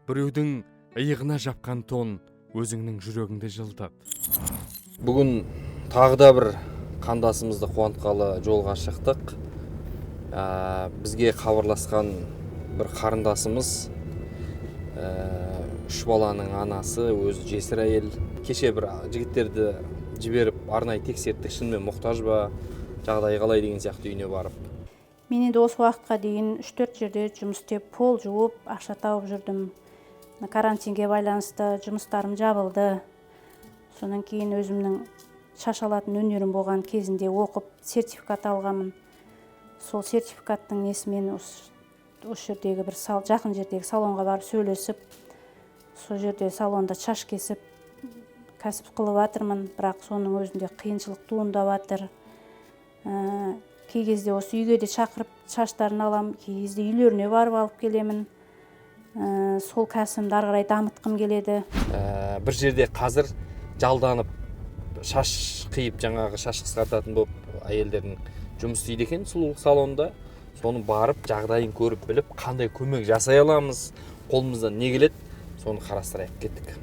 біреудің иығына жапқан тон өзіңнің жүрегіңді жылытады. Бүгін тағы да бір қандасымызды қуантқалы жолға шықтық. Бізге хабарласқан бір қарындасымыз, үш баланың анасы, өзі жесір әйел. Кеше бір жігіттерді жіберіп арнайы тексерттік, шынымен мұқтаж ба, жағдайы қалай деген сияқты үйіне барып. Мен енді осы уақытқа дейін 3-4 жерде жұмыс істеп, пол жуып, ақша тауып жүрдім. Карантинге байланысты жұмыстарым жабылды. Сонан кейін өзімнің шаш алатын өнерім болған кезінде оқып, сертификат алғанмын. Сол сертификаттың несімен осы жердегі бір жақын жердегі салонға барып сөйлесіп, сол жерде салонда шаш кесіп, кәсіп қылып жатырмын, бірақ соның өзінде қиыншылық туындап жатыр. Кей кезде осы үйге де шақырып шаштарын аламын, кей кезде үйлеріне барып алып келемін. Сол кәсібімді ары қарай дамытқым келеді. Бір жерде қазір жалданып шаш қиып, жаңағы шаш қысқартатын болып әйелдердің жұмыс істейді екен сұлулық салонында. Соны барып, жағдайын көріп біліп, қандай көмек жасай аламыз, қолымыздан не келеді, соны қарастырайық, кеттік.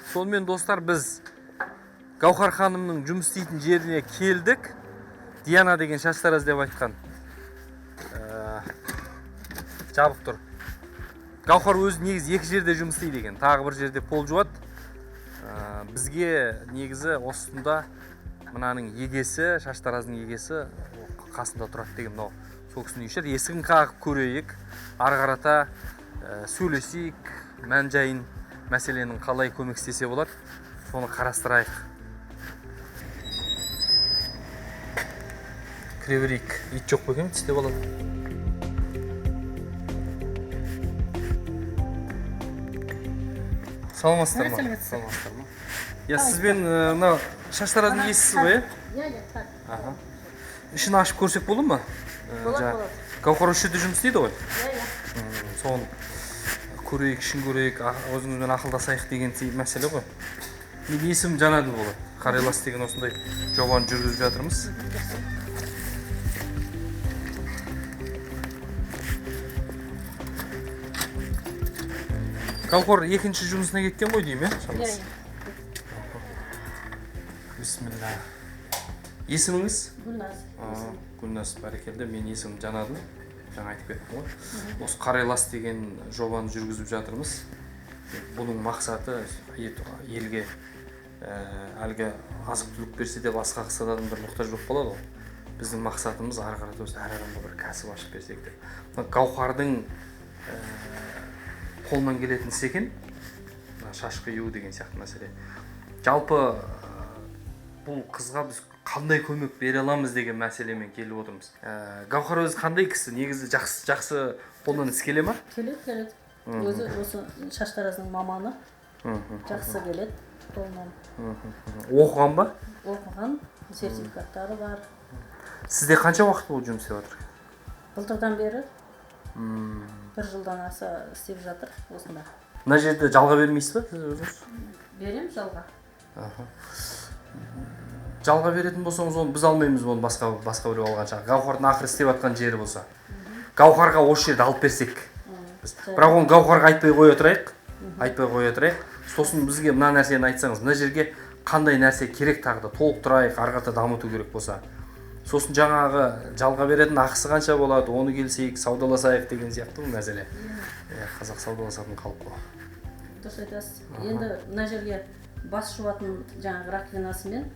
Сонымен достар, біз Гаухар ханымның жұмыс істейтін жеріне келдік. Диана деген шаштараз деп айтқан. Жабық тұр. Гаухар өзі негізі екі жерде жұмыс істейді екен. Тағы бір жерде пол жуады. Бізге негізі осында мынаның егесі, шаштараздың егесі қасында тұрады деген мынау. Сол кісінің үйі шығар. Есігін қағып көрейік. Ары қарата сөйлесейік, мән-жайын, мәселенің қалай көмектесе болады, соны қарастырайық. Кіре берейік. Ит жоқ па екен, тістеп алады. Саламатсыздар ма? Саламатсыздар ма? Сізбен мына шаштараздың иесісіз ғой, иә? Ішін ашып көрсек болады ма? Болады. Гаухар осы жерде жұмыс істейді ғой? Соны көрейік, ішін көрейік, өзіңізбен ақылдасайық деген мәселе ғой. Мен есім Жанаділ болады. Қарайлас деген осындай жобаны жүргізіп жатырмыз. Гаухар екінші жұмысына кеткен ғой деймін, иә? Бисмилла. Есіміңіз? Гүлназ. Гүлназ, бәрекелді. Мен есімім Жанаділ. Жаңа айтып кеттім ғой. Осы Қарайлас деген жобаны жүргізіп жатырмыз. Бұның мақсаты елге әлгі азық-түлік берсе де басқа қыса да адамдар мұқтаж болып қалады ғой. Біздің мақсатымыз ары қарата осы әр адамға бір кәсіп ашып берсек деп. Гаухардың қолынан келетін іс екен. Шаш қию деген сияқты мәселе. Жалпы бұл қызға біз қандай көмек бере аламыз деген мәселемен келіп отырмыз. Гаухар өзі қандай кісі? Негізі жақсы қолынан іс келе ма? Келеді. Өзі осы шаштараздың маманы. Жақсы келеді қолынан. Оқыған ба? Оқыған, сертификаттары бар. Сізде қанша уақыт болып жұмыс істеп жатыр? Былтырдан бері 1 жылдан аса істеп жатыр осында. Мына жерде жалға бермейсіз ба сіз өзіңіз? Берем жалға. Жалға беретін болсаңыз, оны біз алмаймыз, оны басқа біреу алған шығар. Гаухардың ақыры істеп жатқан жері болса. Гаухарға осы жерді алып берсек. Бірақ оны Гаухарға айтпай қоя тұрайық. Сосын бізге мына нәрсені айтсаңыз, мына жерге қандай нәрсе керек тағы да толықтырайық, ары қарата дамыту керек болса. Сосын жаңағы жалға беретін ақысы қанша болады, оны келсейік, саудаласайық деген сияқты бұл мәселе. Қазақ саудаласатын халық қой. Дұрыс айтасыз. Енді мына жерге бас жуатын жаңағы раковинасымен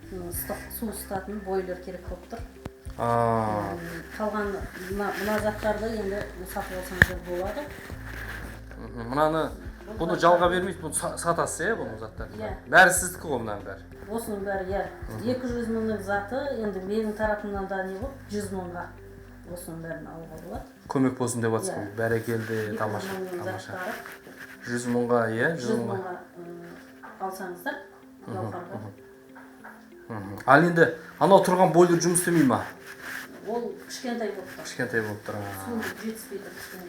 су ысытатын бойлер керек болып тұр. Қалған мына заттарды енді сатып алсаңыздар болады. Бұны жалға бермейсіз, бұны сатасыз, бұның заттарды? Бәрі сіздікі ғой мұның бәрі? Осының бәрі, 200 мыңның заты, енді менің тарапымнан да не болып, 100 мыңға осының бәрін алуға болады. Көмек болсын деп жатсыз, бәрекелді, тамаша. 100 мыңға, 100 мыңға алсаңыздар, Гаухарға. Ал енді анау тұрған бойлер жұмыс істемей ма? ол кішкентай болып тұр. Кішкентай болып тұр. Су жетіспейді кішкене.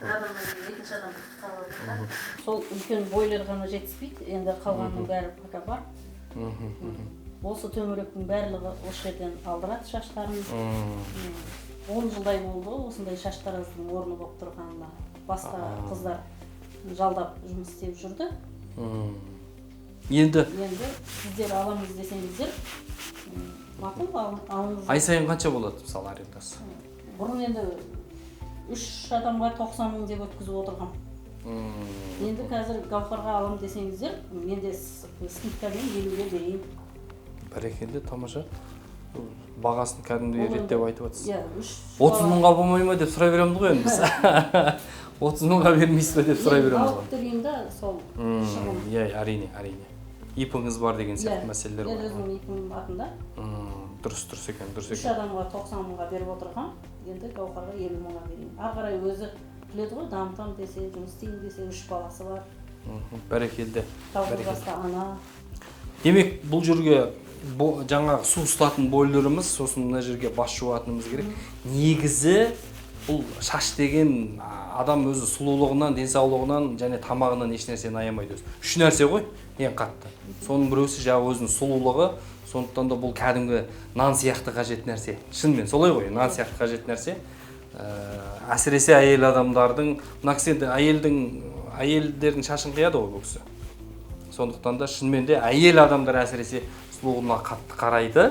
Бір адамнан кейін екінші адам қалады. Сол үлкен бойлер ғана жетіспейді, енді қалғанның бәрі пока бар. Осы төңіректің барлығы осы жерден алдырады шаштарын. 10 жылдай болды осындай шаштараздың орны болып тұрғанына. Басқа қыздар жалдап жұмыс істеп жүрді. Енді сіздер аламыз десеңіздер, мақұл алыңыз. ай сайын қанша болады мысалы арендасы? Бұрын енді 3 адамға 90 мың деп өткізіп отырғам. Енді қазір Гаухарға алам десеңіздер, менде скидкамен 50-ге берейін. Бәрекелді, тамаша. Бағасын кәдімгідей реттеп айтып жатсыз. 30 мыңға болмай ма деп сұрай береміз ғой енді біз. 30 мыңға бермейсіз бе деп сұрай береміз ғой. Алып төлеймін сол шығын. Иә, әрине. ипіңіз бар деген сияқты мәселелер бар. Өзімнің ипім атында. Дұрыс екен. 3 адамға 90 мыңға беріп отырған, енді Гаухарға 50 мыңға берейін. Ары қарай өзі біледі ғой, дамытам десе, жұмыс істейін десе, 3 баласы бар. Бәрекелді. Жалғызбасты ана. Демек, бұл жерге жаңағы су ұстатын бойлеріміз, сосын мына жерге бас жуатынымыз керек. Негізі бұл шаш деген адам өзі сұлулығынан, денсаулығынан және тамағынан еш нәрсені аямайды өзі. 3 нәрсе ғой, ең қатты. Соның біреусі жаңағы өзінің сұлулығы, сондықтан да бұл кәдімгі нан сияқты қажет нәрсе. Шынымен солай ғой, нан сияқты қажет нәрсе. Әсіресе әйел адамдардың, мына кісі енді әйелдердің шашын қияды ғой бұл кісі. Сондықтан да шынымен де әйел адамдар әсіресе сұлулығына қатты қарайды.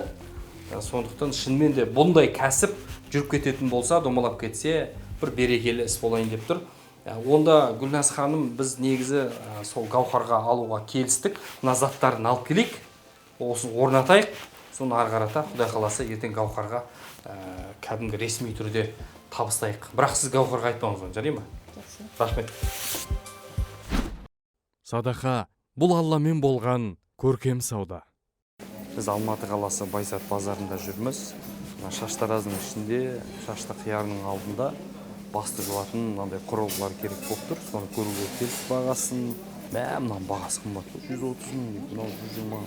Сондықтан шынымен де бұндай кәсіп жүріп кететін болса, домалап кетсе, бір берекелі іс болайын деп тұр. Онда Гүлназ ханым, біз негізі сол Гаухарға алуға келістік. Мына заттарын алып келейік, осын орнатайық, соны ары қарата Құдай қаласа ертең Гаухарға кәдімгі ресми түрде табыстайық. Бірақ сіз Гаухарға айтпаңыз оны, жарай ма? Рахмет. Садақа, бұл Алламен болған көркем сауда. Біз Алматы қаласы Байзат базарында жүрміз. Шаштараздың ішінде, шашты қиярының алдында басты жуатын мынандай құрылғылар керек болып тұр. Соны көруге келіп бағасын. Мынау бағасы қымбат. 130 мың, мынау 120 мың.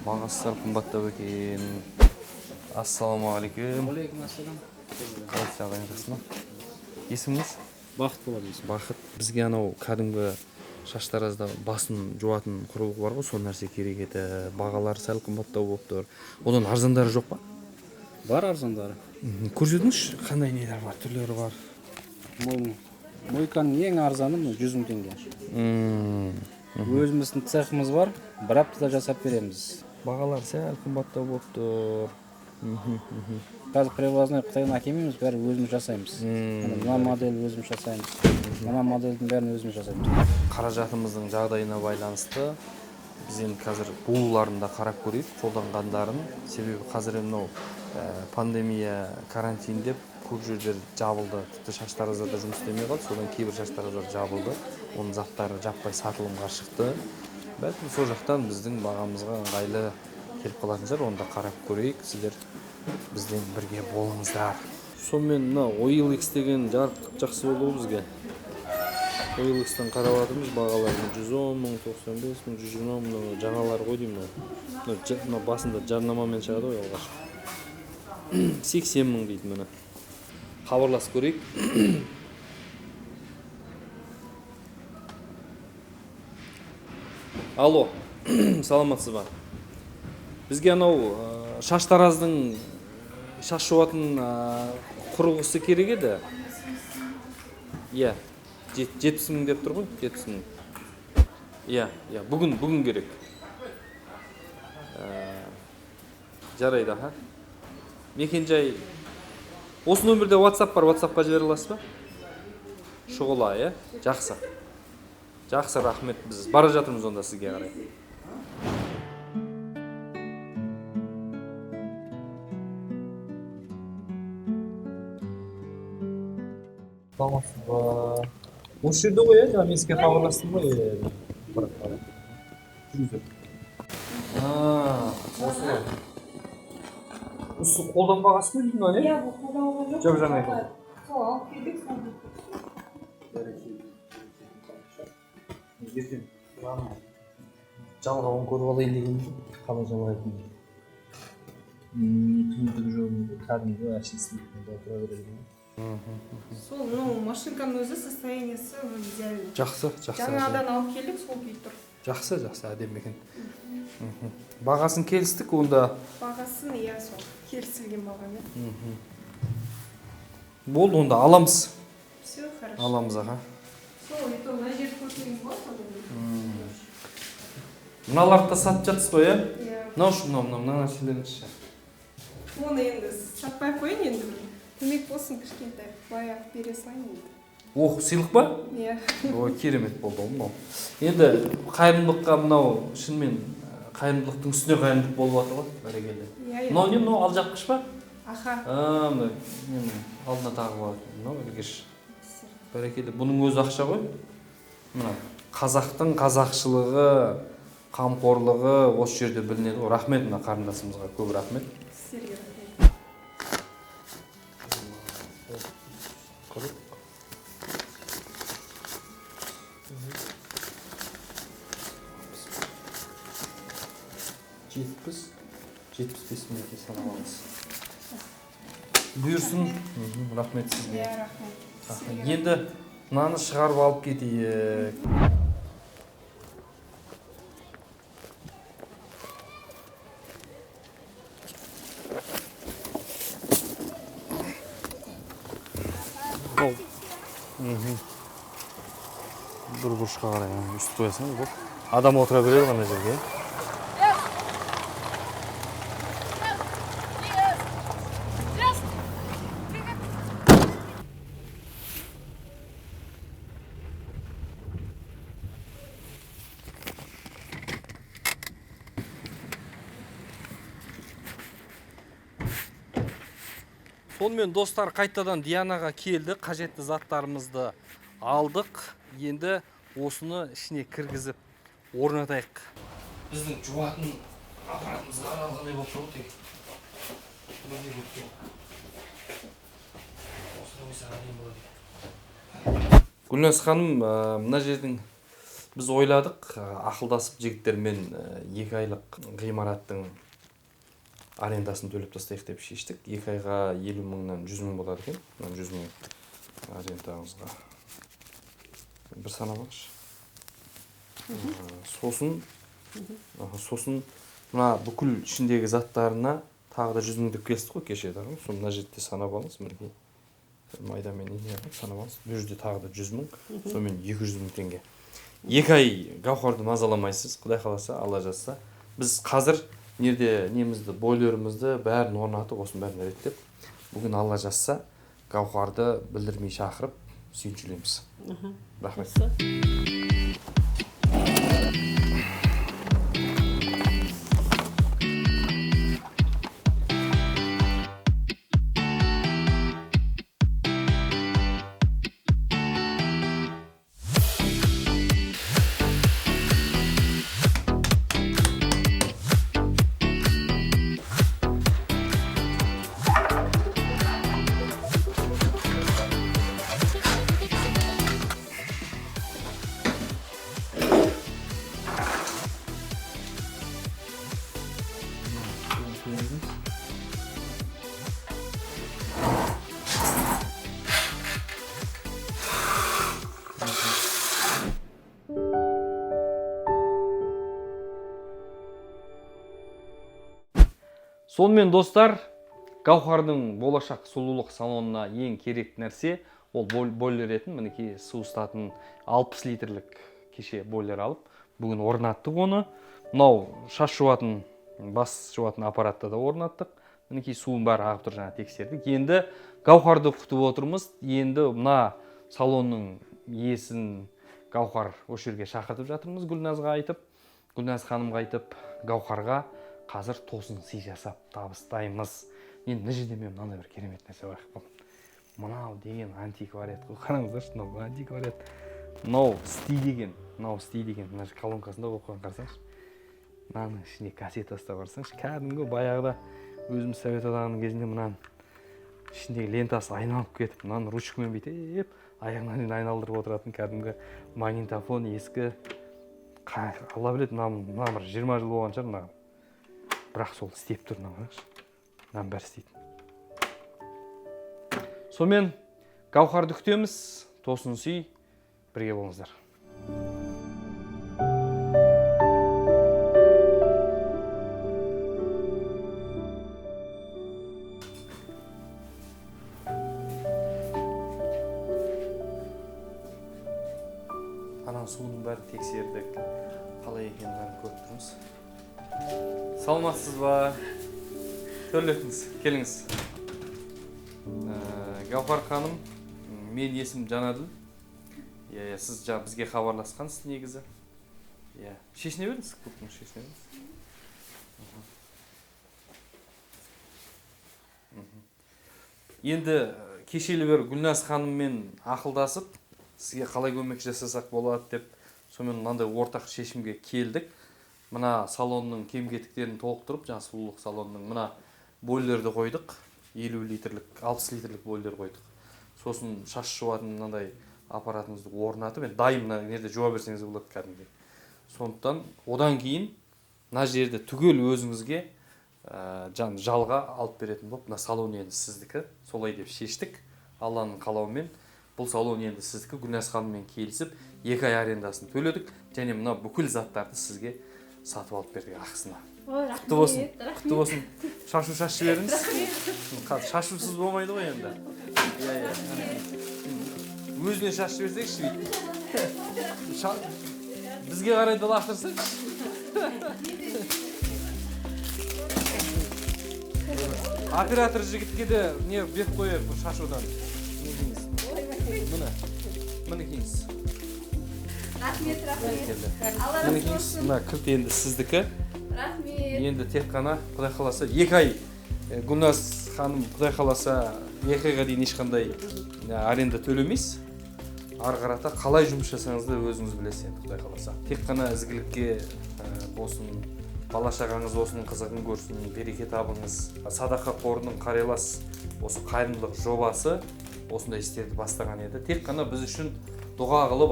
Бағасы сәл қымбаттау екен. Ассалаумағалейкум. Алейкум. Қалайсыз ағайын, жақсы ма? Есіміңіз? Бақыт болады. Бақыт. Бізге анау кәдімгі шаштаразда басын жуатын құрылғы бар ғой, сол нәрсе керек еді. Бағалары сәл қымбаттау болып тұр. Одан арзандары жоқ па? Бар арзандары. Көрсетіңізші, қандай нелер бар, түрлері бар. Мойканың ең арзаны 100 мың теңге. Өзіміздің цехымыз бар, бір аптада жасап береміз. Бағалар сәл қымбаттау болып тұр. Қазір привозной Қытайдан әкелмейміз, бәрі өзіміз жасаймыз. Мына модель өзіміз жасаймыз. Мына модельдің бәрін өзіміз жасаймыз. Қаражатымыздың жағдайына байланысты біз енді қазір булыларында қарап көрейік, қолданғандарын. Себебі қазір мынау пандемия, карантин деп көп жерлер жабылды. Тіпті шаштараздарда жұмыс істемей қалды. Содан кейбір шаштараздар жабылды. Оның заттары жаппай сатылымға шықты. Бәлкім сол жақтан біздің бағамызға ыңғайлы келіп қалатын шығар. Оны да қарап көрейік. Сіздер бізден бірге болыңыздар. Сонымен мына OLX деген жарық жақсы болды бізге. OLX-тан қарап жатырмыз, бағаларын 110 мың, 95 мың, 120 мың, жаңалар ғой деймін. Мына басында жарнамамен шығады ғой алғаш. 80 мың дейді міне. Хабарласып көрейік. Алло, саламатсыз ба? Бізге анау шаштараздың шаш жуатын құрылғысы керек еді. Иә, 70 мың деп тұр ғой, 70 мың. Иә, бүгін керек. Жарайды, ха? Мекен-жай. Осы нөмірде WhatsApp бар, WhatsApp-қа жібере аласыз ба? Шұғыла, иә? Жақсы. Жақсы, рахмет. Біз бара жатырмыз онда сізге қарай. Осы жерде ғой, жаңа мен сізге хабарластым ғой. Осы ғой. Осы қолданбағасы ма деймін, не? Иә, бұл қолданған жоқ. Жоқ, жаңа айтып. Сол алып келдік, ертең жалғауын көріп алайын деген қалай жалғайтын. түндік жолында кәдімгі әшейін істейтін отыра береді. Сол, машинканың өзі состояниесі идеально. Жақсы. Жаңадан алып келдік, сол күйі тұр. Жақсы, әдемі екен. Бағасын келістік, онда Бағасын сол келісілген бағамен. болды, онда аламыз. Все, хорошо. Аламыз, аға. Сол, мына жерді көрсеңіз болады. Мыналарды да сатып жатсыз ғой, иә? Иә. Мына нәрселеріңізші. Оны енді сатпай ақ қойын енді бір. Көмек болсын кішкентай. Былай ақ бере салайын енді. Сыйлық па? Иә. Ой, керемет болды мынау. Енді қайырымдылыққа мынау шынымен қайырымдылықтың үстіне қайырымдылық болып жатыр ғой, бәрекелді. Мынау не, мынау алжапқыш па? Аха. Алдына тағып алады. Мынау ілгіш. Бәрекелді. Бұның өзі ақша ғой. Мына қазақтың қазақшылығы, қамқорлығы осы жерде білінеді ғой. Рахмет мына қарындасымызға, көп рахмет. Сіздерге рахмет. Жетпіс минутке санап аламыз. Бұйырсын. Рахмет сізге. Иә, рахмет. Енді мынаны шығарып алып кетейік. Бір бұрышқа қарай үсті қоясың, бұл. Адам отыра береді ғана жерге. Сонымен достар, қайтадан Дианаға келді, қажетті заттарымызды алдық. Енді осыны ішіне кіргізіп орнатайық. Біздің жуатын аппаратымызға аралғандай болып тұр тек. Гүлназ ханым, мына жердің біз ойладық, ақылдасып жігіттермен 2 айлық ғимараттың арендасын төлеп тастайық деп шештік. 2 айға 50 мыңнан 100 мың болады екен. 100 мың арендаңызға. Бір санап алшы. Сосын мына бүкіл ішіндегі заттарына тағы да 100 мың деп келістік қой кеше. Соны мына жерде санап алыңыз. Мінекей майдамен санап алыңыз. Бұл жерде тағы да 100 мың, сонымен 200 мың теңге. 2 ай Гаухарды мазаламайсыз, Құдай қаласа, Алла жазса. Біз қазір немізді, бойлерімізді бәрін орнатып, осының бәрін реттеп, бүгін Алла жазса, Гаухарды білдірмей шақырып, сүйіншілейміз. Рахмет. Сонымен достар, Гаухардың болашақ сұлулық салонына ең керек нәрсе ол бойлер етін, мінекей су ұстатын 60 литрлік кеше бойлер алып, бүгін орнаттық оны. Мынау шаш жуатын, бас жуатын аппаратта да орнаттық. Мінекей суын бәрі ағып тұр, жаңа тексердік. Енді Гаухарды күтіп отырмыз. Енді мына салонның иесін Гаухар осы жерге шақыртып жатырмыз, Гүлназға айтып, Гүлназ ханымға айтып, Гаухарға қазір тосын сый жасап табыстаймыз. Енді мына жерде мен мынандай бір керемет нәрсе бар. Мынау деген антиквариат қой. Қараңыздаршы, мынау антиквариат. Мынау сти деген, мына колонкасында болып қойған, қарасаңшы. Мынаның ішіне кассетасы да барсаңшы, кәдімгі баяғыда өзіміз Совет одағының кезінде мынаның ішіндегі лентасы айналып кетіп, мынаны ручкамен бүйтіп, аяғына дейін айналдырып отыратын кәдімгі магнитофон ескі. Алла біледі, мына бір 20 жыл болған шығар мынаған. Бірақ сол істеп тұр, мынаған. мынаның бәрі істейтін. Сонымен Гаухарды күтеміз. Тосын сүй, бірге болыңыздар. Ананың суының бәрі тексердік. Қалай екенін бәрін көріп тұрмыз. Саламатсыз ба? Төрлетіңіз, келіңіз. Гаухар ханым, мен есім Жанаділ. Сіз бізге хабарласқансыз негізі. Шешіне беріңіз, көптің шешіне беріңіз. Енді кешелі бері Гүлназ ханыммен ақылдасып, сізге қалай көмек жасасақ болады деп, сонымен мынандай ортақ шешімге келдік. Мына салонның кем-кетіктерін толықтырып, жаңа сұлулық салонның мына бойлерді қойдық. 50 литрлік, 60 литрлік бойлер қойдық. Сосын шаш жуатын мынандай аппаратымызды орнатып, дайым мына жерде жуа берсеңіз болады кәдімгідей. Сондықтан одан кейін мына жерде түгел өзіңізге жалға алып беретін болып, мына салон енді сіздікі. Солай деп шештік. Алланың қалауымен бұл салон енді сіздікі. Гүлназ ханыммен келісіп, 2 ай арендасын төледік, және мына бүкіл заттарды сізге сатып алып бердік ақысына. Құтты болсын. Құтты болсын. Шашу шашып жіберіңіз. Шашусыз болмайды ғой енді. Өзіне шашып берсекші дейді. Бізге қарай лақтырсаңшы. Оператор жігітке де не беріп қояр бұл шашудан. Міне кеңіз. Рахмет. Міне кеңіз. Мына кілт енді сіздікі. Рахмет. Енді тек қана Құдай қаласа 2 ай Гүлназ ханым Құдай қаласа 2 айға дейін ешқандай аренда төлемейсіз. Ары қарата қалай жұмыс жасаңызды өзіңіз білесіз енді Құдай қаласа. Тек қана ізгілікке болсын, бала-шағаңыз осының қызығын көрсін, береке табыңыз. Садақа қорының қарайлас осы қайырымдылық жобасы осындай істерді бастаған еді. Тек қана біз үшін дұға қылып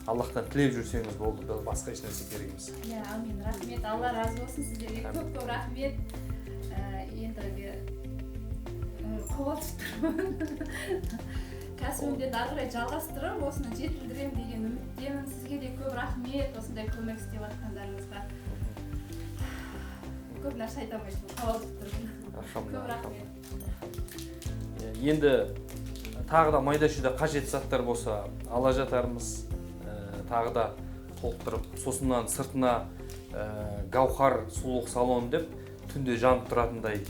Аллахтан тілеп жүрсеңіз болды, басқа еш нәрсе керек емес. Амин, рахмет. Алла разы болсын сіздерге. Көп рахмет. Енді қобалжып тұрмын. Кәсібімді ары қарай жалғастырып, осыны жетілдірем деген үміттемін. Сізге де көп рахмет осындай көмек істеп жатқандарыңызға. Көп нәрсе айта алмайсың, қобалжып тұрмын. Көп рахмет. Енді тағы да майда-шүйде қажетті заттар болса ала жатармыз. Тағы да толықтырып, сосыннан сыртына Гаухар сұлулық салоны деп түнде жанып тұратындай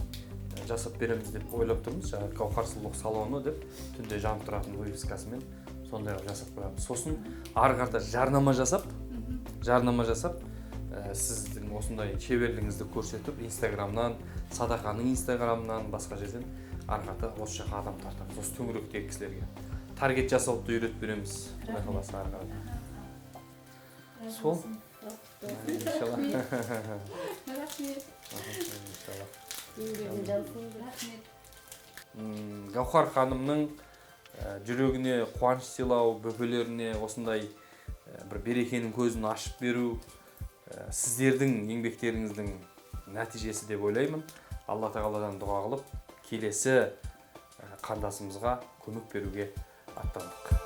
жасап береміз деп ойлап тұрмыз. Гаухар сұлулық салоны деп түнде жанып тұратын вывескасымен сондай жасап қоямыз. Сосын ары қарата жарнама жасап, сіздің осындай шеберлігіңізді көрсетіп, Инстаграмнан, Садақаның Инстаграмнан, басқа жерден ары қарата осы жаққа адам тартамыз. Осы төңіректегі кісілерге таргет жасауды үйретіп береміз. Құдай қаласа ары қарата. Сол. Гаухар ханымның жүрегіне қуаныш сыйлау, бөпелеріне осындай бір берекенің көзін ашып беру сіздердің еңбектеріңіздің нәтижесі деп ойлаймын. Алла тағаладан дұға қылып, келесі қандасымызға көмек беруге аттандық.